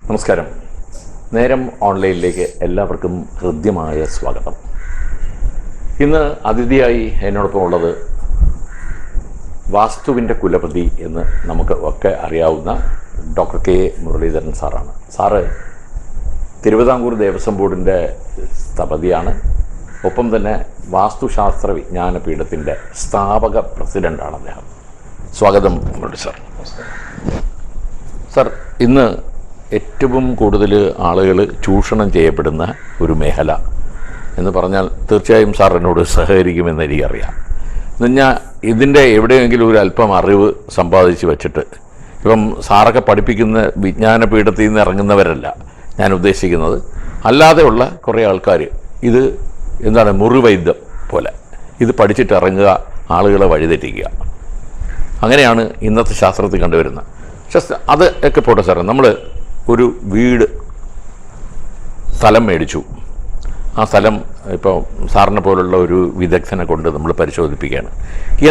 നമസ്കാരം. നേരം ഓൺലൈനിലേക്ക് എല്ലാവർക്കും ഹൃദ്യമായ സ്വാഗതം. ഇന്ന് അതിഥിയായി എന്നോടൊപ്പം ഉള്ളത് വാസ്തുവിൻ്റെ കുലപതി എന്ന് നമുക്ക് ഒക്കെ അറിയാവുന്ന ഡോക്ടർ കെ മുരളീധരൻ സാറാണ്. സാറ് തിരുവിതാംകൂർ ദേവസ്വം ബോർഡിൻ്റെ സ്ഥപതിയാണ്. ഒപ്പം തന്നെ വാസ്തുശാസ്ത്ര വിജ്ഞാന പീഠത്തിൻ്റെ സ്ഥാപക പ്രസിഡൻ്റാണ് അദ്ദേഹം. സ്വാഗതം മുരളി സാർ. സാർ, ഇന്ന് ഏറ്റവും കൂടുതൽ ആളുകൾ ചൂഷണം ചെയ്യപ്പെടുന്ന ഒരു മേഖല എന്ന് പറഞ്ഞാൽ തീർച്ചയായും സാർ എന്നോട് സഹകരിക്കുമെന്ന് എനിക്കറിയാം. എന്നുവെച്ചാൽ ഇതിൻ്റെ എവിടെയെങ്കിലും ഒരു അല്പം അറിവ് സമ്പാദിച്ച് വെച്ചിട്ട്, ഇപ്പം സാറൊക്കെ പഠിപ്പിക്കുന്ന വിജ്ഞാനപീഠത്തിൽ നിന്ന് ഇറങ്ങുന്നവരല്ല ഞാൻ ഉദ്ദേശിക്കുന്നത്, അല്ലാതെയുള്ള കുറേ ആൾക്കാർ ഇത് എന്താണ് മുറിവൈദ്യം പോലെ ഇത് പഠിച്ചിട്ട് ഇറങ്ങുക, ആളുകളെ വഴിതെറ്റിക്കുക. അങ്ങനെയാണ് ഇന്നത്തെ ശാസ്ത്രത്തിൽ കണ്ടുവരുന്നത്. പക്ഷെ അത് ഒക്കെ പോട്ടെ സാറേ, നമ്മൾ ഒരു വീട് സ്ഥലം മേടിച്ചു. ആ സ്ഥലം ഇപ്പോൾ സാറിനെ പോലുള്ള ഒരു വിദഗ്ധനെ കൊണ്ട് നമ്മൾ പരിശോധിപ്പിക്കുകയാണ്.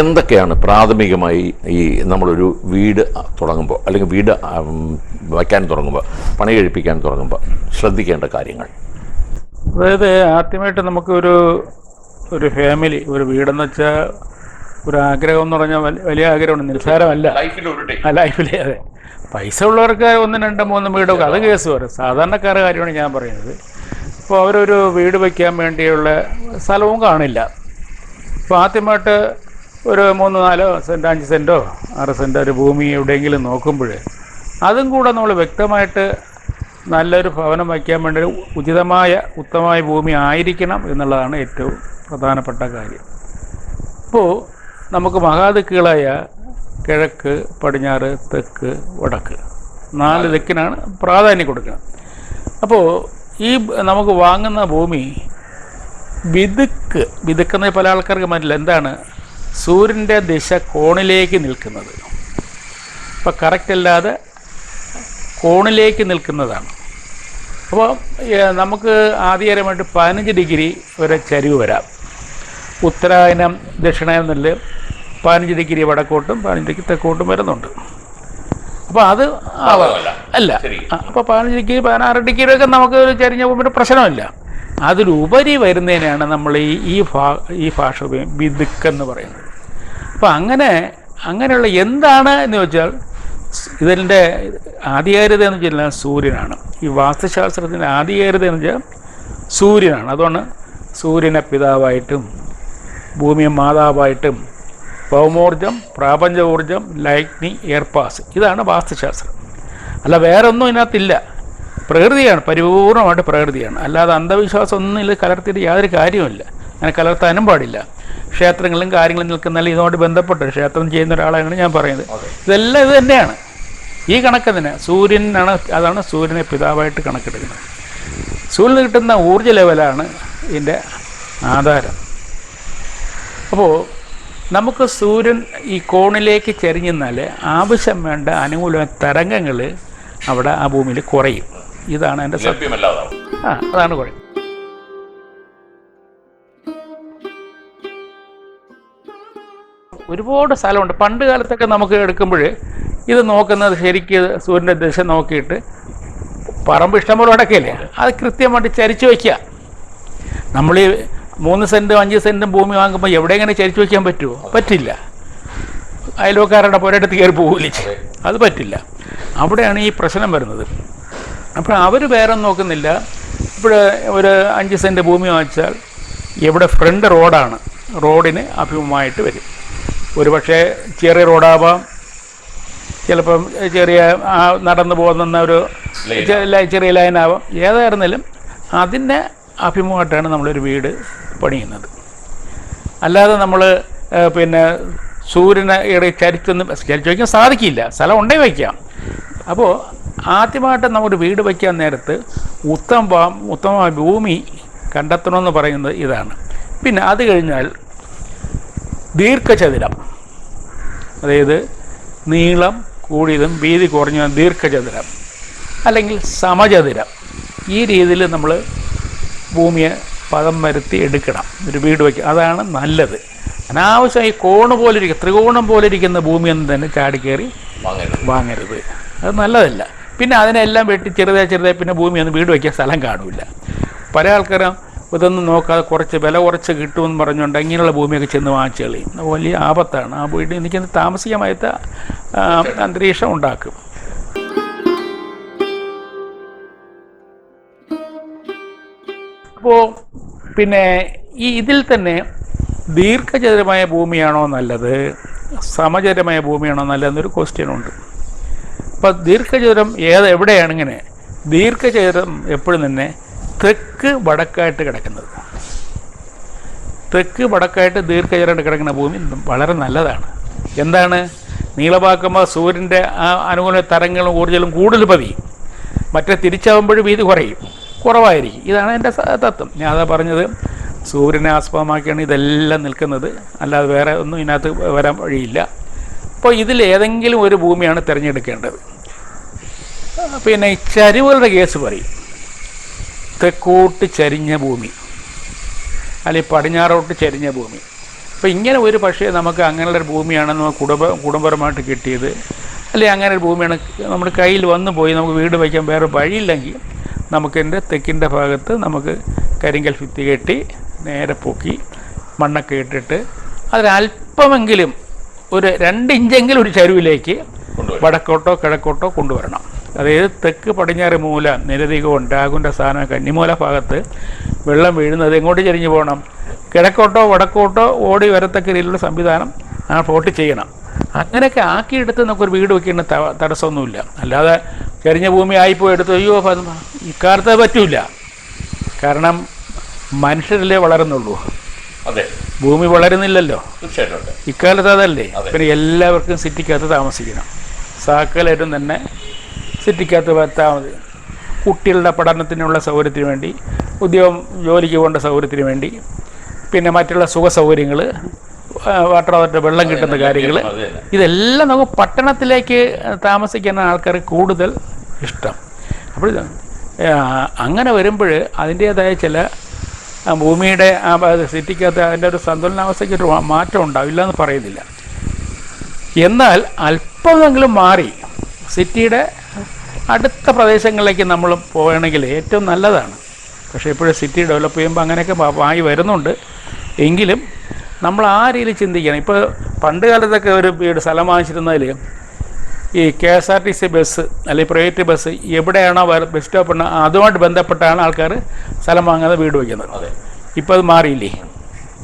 എന്തൊക്കെയാണ് പ്രാഥമികമായി ഈ നമ്മളൊരു വീട് തുടങ്ങുമ്പോൾ അല്ലെങ്കിൽ വീട് വയ്ക്കാൻ തുടങ്ങുമ്പോൾ, പണി കഴിപ്പിക്കാൻ തുടങ്ങുമ്പോൾ ശ്രദ്ധിക്കേണ്ട കാര്യങ്ങൾ? അതായത് ആദ്യമായിട്ട് നമുക്കൊരു ഫാമിലി, ഒരു വീടെന്ന് വെച്ചാൽ ഒരു ആഗ്രഹം എന്ന് പറഞ്ഞാൽ വലിയ ആഗ്രഹമാണ്, നിസ്സാരമല്ല ലൈഫിലെ. അതെ, പൈസ ഉള്ളവർക്ക് 1, 2, 3 വീടൊക്കെ അത് കേസ് വരും. സാധാരണക്കാരുടെ കാര്യമാണ് ഞാൻ പറയുന്നത്. ഇപ്പോൾ അവരൊരു വീട് വയ്ക്കാൻ വേണ്ടിയുള്ള സ്ഥലവും കാണില്ല. ഇപ്പോൾ ആദ്യമായിട്ട് ഒരു 3, 4 സെൻറ്റ്, 5 സെൻറ്റോ 6 സെൻറ്റോ ഒരു ഭൂമി എവിടെയെങ്കിലും നോക്കുമ്പോൾ അതും കൂടെ നമ്മൾ വ്യക്തമായിട്ട് നല്ലൊരു ഭവനം വയ്ക്കാൻ വേണ്ടി ഉത്തമമായ ഭൂമി ആയിരിക്കണം എന്നുള്ളതാണ് ഏറ്റവും പ്രധാനപ്പെട്ട കാര്യം. ഇപ്പോൾ നമുക്ക് മഹാദിക്കുകളായ കിഴക്ക്, പടിഞ്ഞാറ്, തെക്ക്, വടക്ക് 4 ദിക്കിനാണ് പ്രാധാന്യം കൊടുക്കുക. അപ്പോൾ ഈ നമുക്ക് വാങ്ങുന്ന ഭൂമി വിതുക്കെന്ന് പല ആൾക്കാർക്ക് മനസ്സില്ല എന്താണ്, സൂര്യൻ്റെ ദിശ കോണിലേക്ക് നിൽക്കുന്നത്. ഇപ്പോൾ കറക്റ്റ് അല്ലാതെ കോണിലേക്ക് നിൽക്കുന്നതാണ്. അപ്പോൾ നമുക്ക് ആദ്യകരമായിട്ട് 15 ഡിഗ്രി വരെ ചരിവ് വരാം. ഉത്തരായനം ദക്ഷിണായനം എന്നല്ല, 15 ഡിഗ്രി വടക്കോട്ടും 15 ഡിഗ്രി തെക്കോട്ടും വരുന്നുണ്ട്. അപ്പോൾ അത് അല്ല. അപ്പോൾ 15 ഡിഗ്രി 16 ഡിഗ്രിയൊക്കെ നമുക്ക് ചരിഞ്ഞ പോകുമ്പോൾ പ്രശ്നമില്ല. അതിലുപരി വരുന്നതിനാണ് നമ്മൾ ഈ ഭാഷ വിതുക്കെന്ന് പറയുന്നത്. അപ്പോൾ അങ്ങനെയുള്ള എന്താണ് എന്ന് വെച്ചാൽ, ഇതിൻ്റെ ആധികാരികത എന്ന് വെച്ചാൽ സൂര്യനാണ്. ഈ വാസ്തുശാസ്ത്രത്തിൻ്റെ ആധികാരികത എന്ന് വെച്ചാൽ സൂര്യനാണ്. അതുകൊണ്ട് സൂര്യനെ പിതാവായിട്ടും ഭൂമിയെ മാതാവായിട്ടും ഭൗമോർജം, പ്രാപഞ്ച ഊർജം, ലൈറ്റ്നിങ്, എയർപാസ്, ഇതാണ് വാസ്തുശാസ്ത്രം. അല്ല വേറെ ഒന്നും ഇതിനകത്തില്ല. പ്രകൃതിയാണ്, പരിപൂർണമായിട്ട് പ്രകൃതിയാണ്. അല്ലാതെ അന്ധവിശ്വാസം ഒന്നും ഇതിൽ കലർത്തിയിട്ട് യാതൊരു കാര്യവുമില്ല. അങ്ങനെ കലർത്താനും പാടില്ല. ക്ഷേത്രങ്ങളും കാര്യങ്ങളും നിൽക്കുന്നാലും ഇതുകൊണ്ട് ബന്ധപ്പെട്ട് ക്ഷേത്രം ചെയ്യുന്ന ഒരാളാണ് ഞാൻ പറയുന്നത്. ഇതെല്ലാം ഇത് തന്നെയാണ്. ഈ കണക്ക് തന്നെ സൂര്യനാണ്. അതാണ് സൂര്യനെ പിതാവായിട്ട് കണക്കെടുക്കുന്നത്. സൂര്യന് കിട്ടുന്ന ഊർജ്ജ ലെവലാണ് ഇതിൻ്റെ ആധാരം. അപ്പോൾ നമുക്ക് സൂര്യൻ ഈ കോണിലേക്ക് ചരിഞ്ഞെന്നാൽ ആവശ്യം വേണ്ട അനുകൂല തരംഗങ്ങൾ അവിടെ ആ ഭൂമിയിൽ കുറയും. ഇതാണ് എൻ്റെ അതാണ് കുഴപ്പം. ഒരുപാട് സ്ഥലമുണ്ട്. പണ്ട് കാലത്തൊക്കെ നമുക്ക് എടുക്കുമ്പോൾ ഇത് നോക്കുന്നത് ശരിക്കും സൂര്യൻ്റെ ദിശ നോക്കിയിട്ട് പറമ്പ് ഇഷ്ടംപോലെ അടക്കയില്ലേ, അത് കൃത്യമായിട്ട് ചരിച്ചു വയ്ക്കുക. നമ്മൾ 3 സെൻറ്റും 5 സെൻറ്റും ഭൂമി വാങ്ങുമ്പോൾ എവിടെ എങ്ങനെ ചരിച്ചു വയ്ക്കാൻ പറ്റുമോ? പറ്റില്ല. അയൽവക്കാരുടെ പുരയിടത്ത് കയറി പോകില്ല, അത് പറ്റില്ല. അവിടെയാണ് ഈ പ്രശ്നം വരുന്നത്. അപ്പോൾ അവർ വേറെ നോക്കുന്നില്ല. ഇപ്പോൾ ഒരു 5 സെൻറ്റ് ഭൂമി വാങ്ങിച്ചാൽ ഇവിടെ ഫ്രണ്ട് റോഡാണ്, റോഡിന് അഭിമുഖമായിട്ട് വരും. ഒരു പക്ഷേ ചെറിയ റോഡാവാം, ചിലപ്പം ചെറിയ നടന്നു പോകുന്ന ഒരു ചെറിയ ലൈനാവാം. ഏതായിരുന്നാലും അതിൻ്റെ അഭിമുഖമായിട്ടാണ് നമ്മളൊരു വീട് പണിയുന്നത്. അല്ലാതെ നമ്മൾ സൂര്യനെ ചരിച്ചു വയ്ക്കാൻ സാധിക്കില്ല. സ്ഥലം ഉണ്ടേ വയ്ക്കാം. അപ്പോൾ ആദ്യമായിട്ട് നമ്മുടെ വീട് വയ്ക്കാൻ നേരത്ത് ഉത്തമമായ ഭൂമി കണ്ടെത്തണമെന്ന് പറയുന്നത് ഇതാണ്. പിന്നെ അത് കഴിഞ്ഞാൽ ദീർഘചതുരം, അതായത് നീളം കൂടിയതും വീതി കുറഞ്ഞ ദീർഘചതുരം അല്ലെങ്കിൽ സമചതുരം, ഈ രീതിയിൽ നമ്മൾ ഭൂമിയെ പദം വരുത്തി എടുക്കണം ഒരു വീട് വയ്ക്കുക. അതാണ് നല്ലത്. അനാവശ്യമായി ത്രികോണം പോലെ ഇരിക്കുന്ന ഭൂമിയൊന്നും തന്നെ ചാടിക്കയറി വാങ്ങരുത്. അത് നല്ലതല്ല. പിന്നെ അതിനെല്ലാം വെട്ടി ചെറുതായി പിന്നെ ഭൂമി ഒന്ന് വീട് വയ്ക്കാൻ സ്ഥലം കാണില്ല. പല ആൾക്കാരും ഇതൊന്നും നോക്കാതെ കുറച്ച് വില കുറച്ച് കിട്ടുമെന്ന് പറഞ്ഞുകൊണ്ട് ഇങ്ങനെയുള്ള ഭൂമിയൊക്കെ ചെന്ന് വാങ്ങിച്ച് കളയും. വലിയ ആപത്താണ്. ആ വീട്ടിൽ എനിക്ക് താമസിക്കാമായിട്ട് അന്തരീക്ഷം ഉണ്ടാക്കും. അപ്പോൾ പിന്നെ ഇതിൽ തന്നെ ദീർഘചതുരമായ ഭൂമിയാണോ നല്ലത്, സമചതുരമായ ഭൂമിയാണോ നല്ലതെന്നൊരു ക്വസ്റ്റ്യനുണ്ട്. അപ്പോൾ ദീർഘചതുരം എവിടെയാണ്? ഇങ്ങനെ ദീർഘചതുരം എപ്പോഴും തന്നെ തെക്ക് വടക്കായിട്ട് കിടക്കുന്നത്, തെക്ക് വടക്കായിട്ട് ദീർഘചതുരമായിട്ട് കിടക്കുന്ന ഭൂമി വളരെ നല്ലതാണ്. എന്താണ്? നീളമാക്കുമ്പോൾ സൂര്യൻ്റെ ആ അനുകൂല തരങ്ങളും ഊർജ്ജവും കൂടുതൽ പതിയും, മറ്റേ തിരിച്ചാവുമ്പോഴും വീതി കുറവായിരിക്കും. ഇതാണ് എൻ്റെ തത്വം. ഞാൻ അതാ പറഞ്ഞത്, സൂര്യനെ ആസ്പദമാക്കിയാണ് ഇതെല്ലാം നിൽക്കുന്നത്, അല്ലാതെ വേറെ ഒന്നും ഇതിനകത്ത് വരാൻ വഴിയില്ല. അപ്പോൾ ഇതിൽ ഏതെങ്കിലും ഒരു ഭൂമിയാണ് തിരഞ്ഞെടുക്കേണ്ടത്. പിന്നെ ചരിവുകളുടെ കേസ് പറയും. തെക്കോട്ട് ചരിഞ്ഞ ഭൂമി അല്ലെങ്കിൽ പടിഞ്ഞാറോട്ട് ചരിഞ്ഞ ഭൂമി. അപ്പോൾ ഇങ്ങനെ ഒരു പക്ഷേ നമുക്ക് അങ്ങനെയുള്ളൊരു ഭൂമിയാണ് നമുക്ക് കുടുംബപരമായിട്ട് കിട്ടിയത്, അല്ലെങ്കിൽ അങ്ങനെ ഒരു ഭൂമിയാണ് നമ്മുടെ കയ്യിൽ വന്നു പോയി നമുക്ക് വീട് വയ്ക്കാൻ വേറെ വഴിയില്ലെങ്കിൽ നമുക്കെൻ്റെ തെക്കിൻ്റെ ഭാഗത്ത് നമുക്ക് കരിങ്കൽ ഭിത്തി കെട്ടി നേരെ പൊക്കി മണ്ണൊക്കെ ഇട്ടിട്ട് അതിലല്പമെങ്കിലും ഒരു 2 ഇഞ്ചെങ്കിലും ഒരു ചരിവിലേക്ക് വടക്കോട്ടോ കിഴക്കോട്ടോ കൊണ്ടുവരണം. അതായത് തെക്ക് പടിഞ്ഞാറ് മൂല നിരധികവും രാഹുവിൻ്റെ സ്ഥാനം കന്നിമൂല ഭാഗത്ത് വെള്ളം വീഴുന്നത് എങ്ങോട്ട് ചരിഞ്ഞു പോകണം? കിഴക്കോട്ടോ വടക്കോട്ടോ ഓടി വരത്തക്ക രീതിയിലുള്ള സംവിധാനം ആ പ്ലോട്ട് ചെയ്യണം. അങ്ങനെയൊക്കെ ആക്കിയെടുത്ത് നമുക്കൊരു വീട് വയ്ക്കേണ്ട തടസ്സമൊന്നുമില്ല. അല്ലാതെ ചരിഞ്ഞ ഭൂമി ആയിപ്പോയി എടുത്ത് അയ്യോ ഇക്കാലത്ത് പറ്റില്ല. കാരണം മനുഷ്യരല്ലേ വളരുന്നുള്ളൂ, അതെ, ഭൂമി വളരുന്നില്ലല്ലോ. തീർച്ചയായിട്ടും ഇക്കാലത്ത് അതല്ലേ. പിന്നെ എല്ലാവർക്കും സിറ്റിക്കകത്ത് താമസിക്കണം, സാക്കലായിട്ടും തന്നെ സിറ്റിക്കകത്ത് പറ്റാൽ മതി. കുട്ടികളുടെ പഠനത്തിനുള്ള സൗകര്യത്തിന് വേണ്ടി, ജോലിക്ക് പോകേണ്ട സൗകര്യത്തിന് വേണ്ടി, പിന്നെ മറ്റുള്ള സുഖ സൗകര്യങ്ങൾ, വാട്ടർ അതോറിറ്റി വെള്ളം കിട്ടുന്ന കാര്യങ്ങൾ, ഇതെല്ലാം നമുക്ക് പട്ടണത്തിലേക്ക് താമസിക്കുന്ന ആൾക്കാർ കൂടുതൽ ഇഷ്ടം. അപ്പോൾ അങ്ങനെ വരുമ്പോൾ അതിൻ്റേതായ ചില ഭൂമിയുടെ സിറ്റിക്കകത്ത് അതിൻ്റെ ഒരു സന്തുലനാവസ്ഥയ്ക്ക് ഒരു മാറ്റം ഉണ്ടാവില്ല എന്ന് പറയുന്നില്ല. എന്നാൽ അല്പമെങ്കിലും മാറി സിറ്റിയുടെ അടുത്ത പ്രദേശങ്ങളിലേക്ക് നമ്മൾ പോവുകയാണെങ്കിൽ ഏറ്റവും നല്ലതാണ്. പക്ഷേ ഇപ്പോഴും സിറ്റി ഡെവലപ്പ് ചെയ്യുമ്പോൾ അങ്ങനെയൊക്കെ ആയി വരുന്നുണ്ട്. എങ്കിലും നമ്മൾ ആ രീതിയിൽ ചിന്തിക്കണം. ഇപ്പോൾ പണ്ട് കാലത്തൊക്കെ ഒരു വീട് സ്ഥലം വാങ്ങിച്ചിരുന്നതിൽ ഈ KSRTC ബസ് അല്ലെങ്കിൽ പ്രൈവറ്റ് ബസ് എവിടെയാണോ ബസ് സ്റ്റോപ്പ് ഉണ്ടോ അതുമായിട്ട് ബന്ധപ്പെട്ടാണ് ആൾക്കാർ സ്ഥലം വാങ്ങാതെ വീട് വയ്ക്കുന്നത്. ഇപ്പോൾ അത് മാറിയില്ലേ?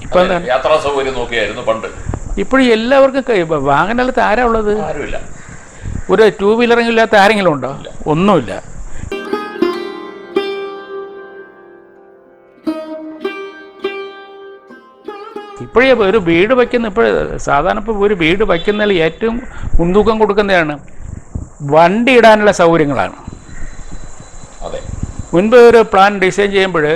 ഇപ്പോൾ എന്താണ് യാത്രാ സൗകര്യം നോക്കിയായിരുന്നു പണ്ട്. ഇപ്പോഴും എല്ലാവർക്കും വാഹനത്ത് ആരാ ഉള്ളത്? ആരുമില്ല. ഒരു 2 വീലറെങ്കിലും ഇല്ലാത്ത ആരെങ്കിലും ഉണ്ടോ? ഒന്നുമില്ല. ഇപ്പോഴേ ഒരു വീട് വയ്ക്കുന്ന സാധാരണ ഇപ്പോൾ ഒരു വീട് വയ്ക്കുന്നതിൽ ഏറ്റവും മുൻതൂക്കം കൊടുക്കുന്നതാണ് വണ്ടി ഇടാനുള്ള സൗകര്യങ്ങളാണ്. അതെ, മുൻപ് ഒരു പ്ലാൻ ഡിസൈൻ ചെയ്യുമ്പോൾ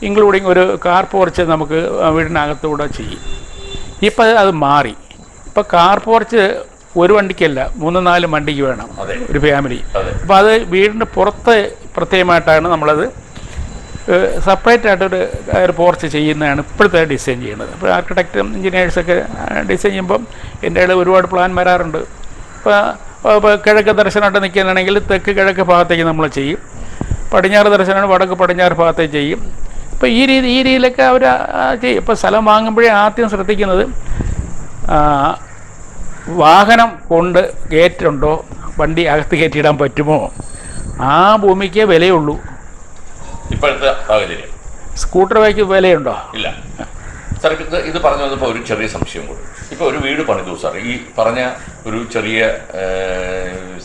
ഇൻക്ലൂഡിങ് ഒരു കാർ പോർച്ച് നമുക്ക് വീടിനകത്തൂടെ ചെയ്യും. ഇപ്പം അത് മാറി. ഇപ്പം കാർ പോർച്ച് ഒരു വണ്ടിക്കല്ല 3-4 വണ്ടിക്ക് വേണം ഒരു ഫാമിലി. അപ്പോൾ അത് വീടിൻ്റെ പുറത്ത് പ്രത്യേകമായിട്ടാണ് നമ്മളത് സെപ്പറേറ്റ് ആയിട്ടൊരു പോർച്ച് ചെയ്യുന്നതാണ് ഇപ്പോഴത്തെ ഡിസൈൻ ചെയ്യുന്നത്. അപ്പോൾ ആർക്കിടെക്റ്റും എഞ്ചിനീയേഴ്സൊക്കെ ഡിസൈൻ ചെയ്യുമ്പം എൻ്റെ ഇടയിൽ ഒരുപാട് പ്ലാൻ വരാറുണ്ട്. ഇപ്പോൾ കിഴക്ക് ദർശനമായിട്ട് നിൽക്കുകയാണെങ്കിൽ തെക്ക് കിഴക്ക് ഭാഗത്തേക്ക് നമ്മൾ ചെയ്യും, പടിഞ്ഞാറ് ദർശനമാണ് വടക്ക് പടിഞ്ഞാറ് ഭാഗത്തേക്ക് ചെയ്യും. ഇപ്പോൾ ഈ രീതിയിലൊക്കെ അവർ ചെയ്യും. ഇപ്പോൾ സ്ഥലം വാങ്ങുമ്പോഴേ ആദ്യം ശ്രദ്ധിക്കുന്നത് വാഹനം കൊണ്ട് ഗേറ്റുണ്ടോ, വണ്ടി അകത്ത് കയറ്റിയിടാൻ പറ്റുമോ, ആ ഭൂമിക്ക് വിലയുള്ളൂ. ഇപ്പോഴത്തെ സാഹചര്യം സ്കൂട്ടർ ബൈക്ക് വിലയുണ്ടോ? ഇല്ല. സാർ ഇത് പറഞ്ഞു വന്നപ്പോൾ ഒരു ചെറിയ സംശയം കൂടി. ഇപ്പോൾ ഒരു വീട് പണിതു സാർ, ഈ പറഞ്ഞ ഒരു ചെറിയ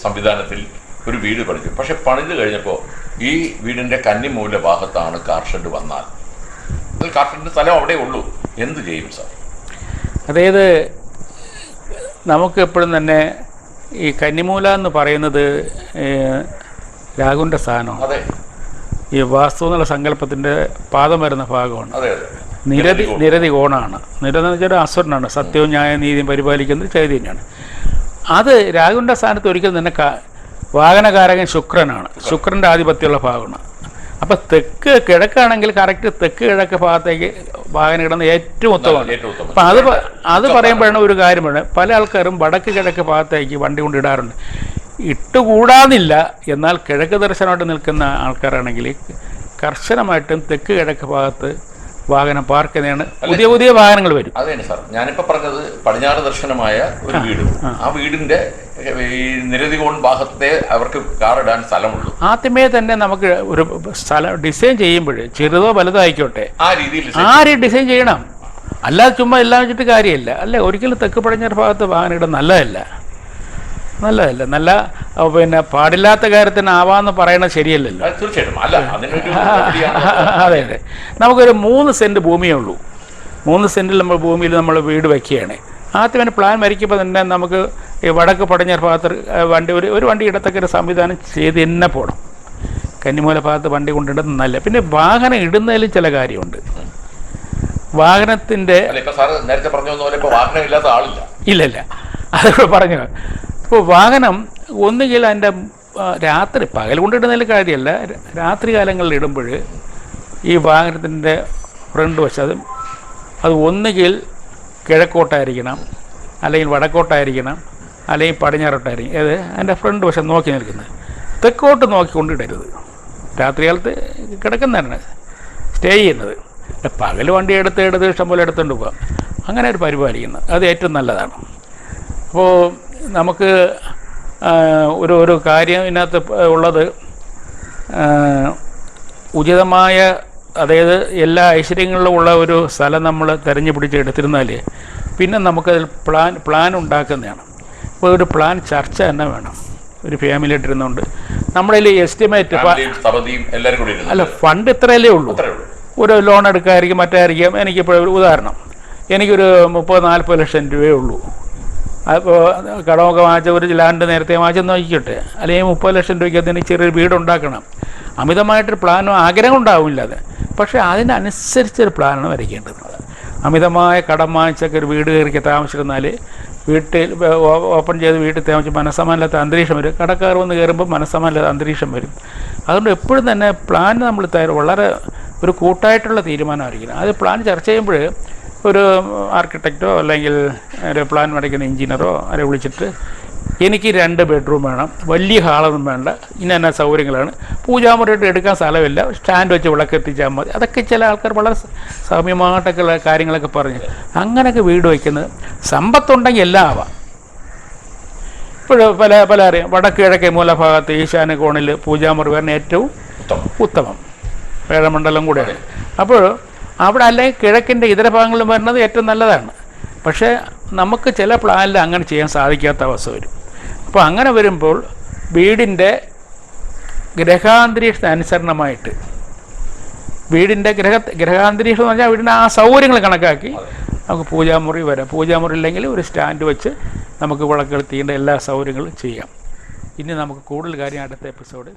സംവിധാനത്തിൽ ഒരു വീട് പണിതു. പക്ഷെ പണിത് കഴിഞ്ഞപ്പോൾ ഈ വീടിൻ്റെ കന്നിമൂല ഭാഗത്താണ് കാർ ഷെഡ് വന്നാൽ, കാർ ഷെഡിൻ്റെ സ്ഥലം അവിടെ ഉള്ളൂ, എന്ത് ചെയ്യും സാർ? അതായത് നമുക്ക് എപ്പോഴും തന്നെ ഈ കന്നിമൂല എന്ന് പറയുന്നത് രാഹുവിൻ്റെ സ്ഥാനമാണ്. അതെ, ഈ വാസ്തു എന്നുള്ള സങ്കല്പത്തിൻ്റെ പാദം വരുന്ന ഭാഗമാണ്. അതെ, നിരതി കോണാണ്. നിരതി എന്ന് വെച്ചാൽ അസുരനാണ്, സത്യവും ന്യായനീതിയും പരിപാലിക്കുന്നത് ചൈതന്യമാണ്. അത് രാഹുവിൻ്റെ സ്ഥാനത്ത് ഒരിക്കലും തന്നെ വാഹനകാരകൻ ശുക്രനാണ്, ശുക്രൻ്റെ ആധിപത്യമുള്ള ഭാഗമാണ്. അപ്പോൾ തെക്ക് കിഴക്കാണെങ്കിൽ കറക്റ്റ് തെക്ക് കിഴക്ക് ഭാഗത്തേക്ക് വാഹനം ഇടുന്നത് ഏറ്റവും ഉത്തമമാണ്. അപ്പം അത് പറയുമ്പോഴാണ് ഒരു കാര്യമാണ്, പല ആൾക്കാരും വടക്ക് കിഴക്ക് ഭാഗത്തേക്ക് വണ്ടി കൊണ്ടിടാറുണ്ട്. ഇട്ടുകൂടാന്നില്ല. എന്നാൽ കിഴക്ക് ദർശനമായിട്ട് നിൽക്കുന്ന ആൾക്കാരാണെങ്കിൽ കർശനമായിട്ടും തെക്ക് കിഴക്ക് ഭാഗത്ത് വാഹനം പാർക്ക് ചെയ്യുന്നതാണ്. പുതിയ പുതിയ വാഹനങ്ങൾ വരും. അതാണ് സാർ ഞാനിപ്പോൾ പറഞ്ഞത്. പടിഞ്ഞാറ് ദർശനമായ ഒരു വീട്, ആ വീടിൻ്റെ ഈ നിരതികോൺ ഭാഗത്തെ അവർക്ക് കാർ ഇടാൻ സ്ഥലമുള്ളൂ. ആദ്യമേ തന്നെ നമുക്ക് ഒരു സ്ഥലം ഡിസൈൻ ചെയ്യുമ്പോൾ ചെറുതോ വലുതോ ആയിക്കോട്ടെ ആ രീതിയിൽ ഡിസൈൻ ചെയ്യണം. അല്ലാതെ ചുമ്മാ എല്ലാം വെച്ചിട്ട് കാര്യമില്ല. അല്ല, ഒരിക്കലും തെക്ക് പടിഞ്ഞാറ് ഭാഗത്ത് വാഹനം ഇടാൻ നല്ലതല്ല. നല്ല പിന്നെ പാടില്ലാത്ത കാര്യത്തിന് ആവാന്ന് പറയണത് ശരിയല്ലല്ലോ. തീർച്ചയായിട്ടും അതെ. നമുക്കൊരു 3 സെൻറ്റ് ഭൂമിയേ ഉള്ളൂ. 3 സെൻറ്റിൽ ഭൂമിയിൽ നമ്മൾ വീട് വയ്ക്കുകയാണ്. ആദ്യം തന്നെ പ്ലാൻ വരയ്ക്കുമ്പോൾ തന്നെ നമുക്ക് ഈ വടക്ക് പടിഞ്ഞാറ് ഭാഗത്ത് വണ്ടി ഒരു വണ്ടി ഇടത്തൊക്കെ ഒരു സംവിധാനം ചെയ്ത് തന്നെ പോകണം. കന്നിമൂല ഭാഗത്ത് വണ്ടി കൊണ്ടിടുന്നത് നല്ല. പിന്നെ വാഹനം ഇടുന്നതിൽ ചില കാര്യമുണ്ട്. വാഹനത്തിൻ്റെ ഇല്ല അതൊക്കെ പറഞ്ഞു. ഇപ്പോൾ വാഹനം ഒന്നുകിൽ അതിൻ്റെ രാത്രി പകൽ കൊണ്ടിടുന്നതിൽ കാര്യമല്ല, രാത്രി കാലങ്ങളിൽ ഇടുമ്പോൾ ഈ വാഹനത്തിൻ്റെ ഫ്രണ്ട് വശം അത് ഒന്നുകിൽ കിഴക്കോട്ടായിരിക്കണം, അല്ലെങ്കിൽ വടക്കോട്ടായിരിക്കണം, അല്ലെങ്കിൽ പടിഞ്ഞാറോട്ടായിരിക്കും. ഏത് അതിൻ്റെ ഫ്രണ്ട് വശം നോക്കി നിൽക്കുന്നത്. തെക്കോട്ട് നോക്കിക്കൊണ്ടിടരുത്. രാത്രി കാലത്ത് കിടക്കുന്നതാണ് സ്റ്റേ ചെയ്യുന്നത്. പകൽ വണ്ടി എടുത്ത് ഇഷ്ടംപോലെ എടുത്തുകൊണ്ട് പോകാം. അങ്ങനെ ഒരു പരിപാലിക്കുന്നത് അത് ഏറ്റവും നല്ലതാണ്. അപ്പോൾ നമുക്ക് ഒരു കാര്യം ഇതിനകത്ത് ഉള്ളത്, ഉചിതമായ, അതായത് എല്ലാ ഐശ്വര്യങ്ങളിലും ഉള്ള ഒരു സ്ഥലം നമ്മൾ തിരഞ്ഞു പിടിച്ച് എടുത്തിരുന്നാൽ പിന്നെ നമുക്കതിൽ പ്ലാൻ ഉണ്ടാക്കുന്നതാണ്. ഇപ്പോൾ ഒരു പ്ലാൻ ചർച്ച തന്നെ വേണം. ഒരു ഫാമിലി ആയിട്ടിരുന്നുകൊണ്ട് നമ്മുടെ എസ്റ്റിമേറ്റ് അല്ല, ഫണ്ട് ഇത്രയല്ലേ ഉള്ളൂ. ഒരു ലോൺ എടുക്കാതിരിക്കും, മറ്റായിരിക്കും. എനിക്കിപ്പോൾ ഒരു ഉദാഹരണം, എനിക്കൊരു 30-40 ലക്ഷം രൂപയേ ഉള്ളൂ. അപ്പോൾ കടമൊക്കെ വാങ്ങിച്ച ഒരു ലാൻഡ് നേരത്തെ വാങ്ങിച്ചെന്ന് നോക്കിക്കോട്ടെ. അല്ലെങ്കിൽ 30 ലക്ഷം രൂപയ്ക്കകത്ത് എനിക്ക് ചെറിയൊരു വീടുണ്ടാക്കണം. അമിതമായിട്ടൊരു പ്ലാനോ ആഗ്രഹം ഉണ്ടാവില്ല അത്. പക്ഷേ അതിനനുസരിച്ചൊരു പ്ലാനാണ് വരയ്ക്കേണ്ടത്. അമിതമായ കടം വാങ്ങിച്ചൊക്കെ ഒരു വീട് കയറിക്ക് താമസിച്ചിരുന്നാൽ വീട്ടിൽ ഓപ്പൺ ചെയ്ത് വീട്ടിൽ താമസിച്ച് മനസ്സമാനില്ലാത്ത അന്തരീക്ഷം വരും. കടക്കാർ വന്ന് കയറുമ്പോൾ മനസ്സമാനില്ലാത്ത അന്തരീക്ഷം വരും. അതുകൊണ്ട് എപ്പോഴും തന്നെ പ്ലാൻ നമ്മൾ വളരെ ഒരു കൂട്ടായിട്ടുള്ള തീരുമാനമായിരിക്കണം. അത് പ്ലാൻ ചർച്ച ചെയ്യുമ്പോൾ ഒരു ആർക്കിടെക്റ്റോ അല്ലെങ്കിൽ ഒരു പ്ലാൻ വരയ്ക്കുന്ന എഞ്ചിനീയറോ അവരെ വിളിച്ചിട്ട് എനിക്ക് 2 ബെഡ്റൂം വേണം, വലിയ ഹാളൊന്നും വേണ്ട, ഇന്ന സൗകര്യങ്ങളാണ്, പൂജാമുറിയായിട്ട് എടുക്കാൻ സ്ഥലമില്ല, സ്റ്റാൻഡ് വെച്ച് വിളക്കെത്തിച്ചാൽ മതി. അതൊക്കെ ചില ആൾക്കാർ വളരെ സൗമ്യമായിട്ടൊക്കെയുള്ള കാര്യങ്ങളൊക്കെ പറഞ്ഞ് അങ്ങനെയൊക്കെ വീട് വയ്ക്കുന്നത്. സമ്പത്തുണ്ടെങ്കിൽ എല്ലാം ആവാം. ഇപ്പോൾ പല അറിയാം, വടക്ക് കിഴക്കേ മൂലഭാഗത്ത് ഈശാന കോണിൽ പൂജാമുറി വരുന്ന ഏറ്റവും ഉത്തമം വേഴമണ്ഡലം കൂടെയാണ്. അപ്പോൾ അവിടെ അല്ലെങ്കിൽ കിഴക്കിൻ്റെ ഇതര ഭാഗങ്ങളിൽ വരുന്നത് ഏറ്റവും നല്ലതാണ്. പക്ഷേ നമുക്ക് ചില പ്ലാനിൽ അങ്ങനെ ചെയ്യാൻ സാധിക്കാത്ത അവസ്ഥ വരും. അപ്പോൾ അങ്ങനെ വരുമ്പോൾ വീടിൻ്റെ ഗ്രഹാന്തരീക്ഷത്തിനനുസരണമായിട്ട് വീടിൻ്റെ ഗ്രഹാന്തരീക്ഷം എന്ന് പറഞ്ഞാൽ വീടിൻ്റെ ആ സൗകര്യങ്ങൾ കണക്കാക്കി നമുക്ക് പൂജാമുറി വരാം. പൂജാമുറി ഇല്ലെങ്കിൽ ഒരു സ്റ്റാൻഡ് വെച്ച് നമുക്ക് വിളക്കെടുത്തേണ്ട എല്ലാ സൗകര്യങ്ങളും ചെയ്യാം. ഇനി നമുക്ക് കൂടുതൽ കാര്യം അടുത്ത എപ്പിസോഡിൽ